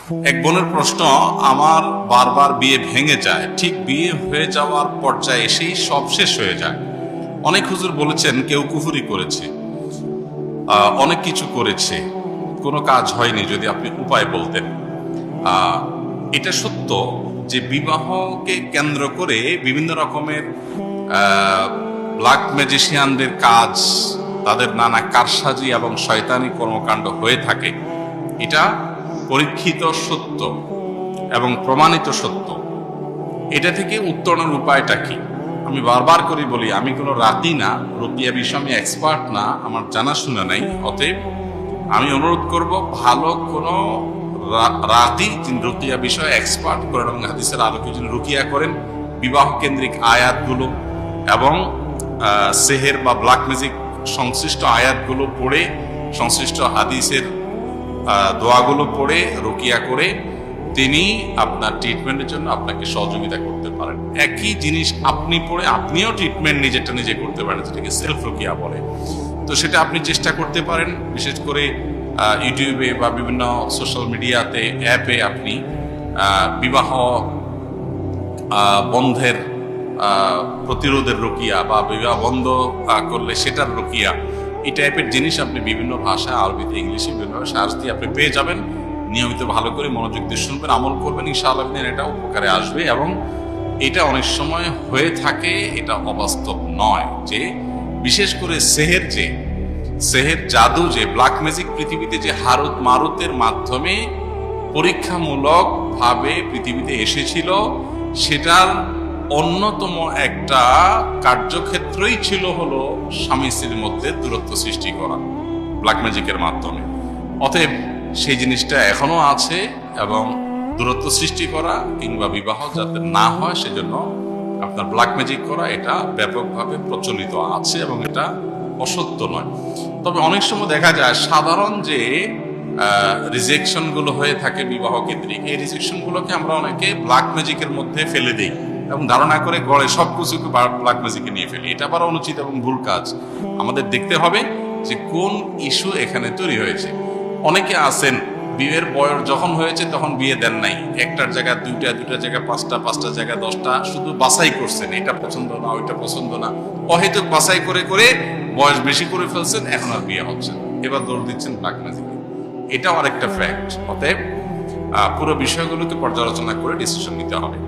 এক বোনের প্রশ্ন, আমার বারবার বিয়ে ভেঙে যায়, ঠিক বিয়ে হয়ে যাওয়ার পর্যায়ে এসেই সব শেষ হয়ে যায়। অনেক হুজুর বলেছেন কেউ কুফরি করেছে, অনেক কিছু করেছে, কোনো কাজ হয়নি। যদি আপনি উপায় বলতেন। এটা সত্য যে বিবাহকে কেন্দ্র করে বিভিন্ন রকমের ব্ল্যাক ম্যাজিশিয়ানদের কাজ, তাদের নানা কারসাজি এবং শয়তানি কর্মকাণ্ড হয়ে থাকে। এটা পরীক্ষিত সত্য এবং প্রমাণিত সত্য। এটা থেকে উত্তরণের উপায়টা কি? আমি বারবার করে বলি, আমি কোনো রাতি না, রুকিয়া বিষয়ে আমি এক্সপার্ট না, আমার জানাশোনা নাই। অতএব আমি অনুরোধ করব, ভালো কোনো রাতি যিনি রুকিয়া বিষয়ে এক্সপার্ট করেন এবং হাদিসের আলোকে যিনি রুকিয়া করেন, বিবাহ কেন্দ্রিক আয়াতগুলো এবং সেহের বা ব্ল্যাক ম্যাজিক সংশ্লিষ্ট আয়াতগুলো পড়ে, সংশ্লিষ্ট হাদিসের দোয়াগুলো পড়ে রুকিয়া করে তিনি আপনার ট্রিটমেন্টের জন্য আপনাকে সহযোগিতা করতে পারেন। একই জিনিস আপনি পড়ে আপনিও ট্রিটমেন্ট নিজেরটা নিজে করতে পারেন, যেটাকে সেলফ রুকিয়া বলে। তো সেটা আপনি চেষ্টা করতে পারেন। বিশেষ করে ইউটিউবে বা বিভিন্ন সোশ্যাল মিডিয়াতে, অ্যাপে আপনি বিবাহ বন্ধের প্রতিরোধের রুকিয়া বা বিবাহ বন্ধ করলে সেটার রুকিয়া, এই টাইপের জিনিস আপনি বিভিন্ন ভাষা, আরবিতে, ইংলিশে বিভিন্ন সার্চ দিয়ে আপনি পেয়ে যাবেন। নিয়মিত ভালো করে মনোযোগ দিয়ে শুনবেন, আমল করবেন, ইনশাআল্লাহ আপনার এটা উপকারে আসবে। এবং এটা অনেক সময় হয়ে থাকে, এটা অবাস্তব নয়। যে বিশেষ করে সেহের জাদু, যে ব্ল্যাক ম্যাজিক পৃথিবীতে যে হারুত মারুতের মাধ্যমে পরীক্ষামূলক ভাবে পৃথিবীতে এসেছিল, সেটার অন্যতম একটা কার্যক্ষেত্রই ছিল হলো স্বামী স্ত্রীর মধ্যে দূরত্ব সৃষ্টি করা ব্ল্যাক ম্যাজিকের মাধ্যমে। অতএব সেই জিনিসটা এখনো আছে এবং দূরত্ব সৃষ্টি করা কিংবা বিবাহ যাতে না হয় সেজন্য আপনার ব্ল্যাক ম্যাজিক করা, এটা ব্যাপকভাবে প্রচলিত আছে এবং এটা অসত্য নয়। তবে অনেক সময় দেখা যায় সাধারণ যে রিজেকশন গুলো হয়ে থাকে বিবাহ কেন্দ্রিক, এই রিজেকশন গুলোকে আমরা অনেকে ব্ল্যাক ম্যাজিকের মধ্যে ফেলে দিই এবং ধারণা করে গড়ে সবকিছুকে ব্ল্যাক ম্যাজিকে নিয়ে ফেলি। এটা আবার অনুচিত এবং ভুল কাজ। আমাদের দেখতে হবে যে কোন ইস্যু এখানে তৈরি হয়েছে। অনেকে আছেন বিয়ের বয়স যখন হয়েছে তখন বিয়ে দেন নাই, একটার জায়গায় দুইটা, দুইটার জায়গায় পাঁচটা, পাঁচটার জায়গায় 10টা, শুধু বাছাই করছেন, এটা পছন্দ না, ওইটা পছন্দ না, অহেতুক বাছাই করে করে বয়স বেশি করে ফেলছেন, এখন আর বিয়ে হচ্ছে না, এবার দৌড় দিচ্ছেন ব্ল্যাক ম্যাজিক। এটাও আরেকটা ফ্যাক্ট। অতএব পুরো বিষয়গুলোকে পর্যালোচনা করে ডিসিশন নিতে হবে।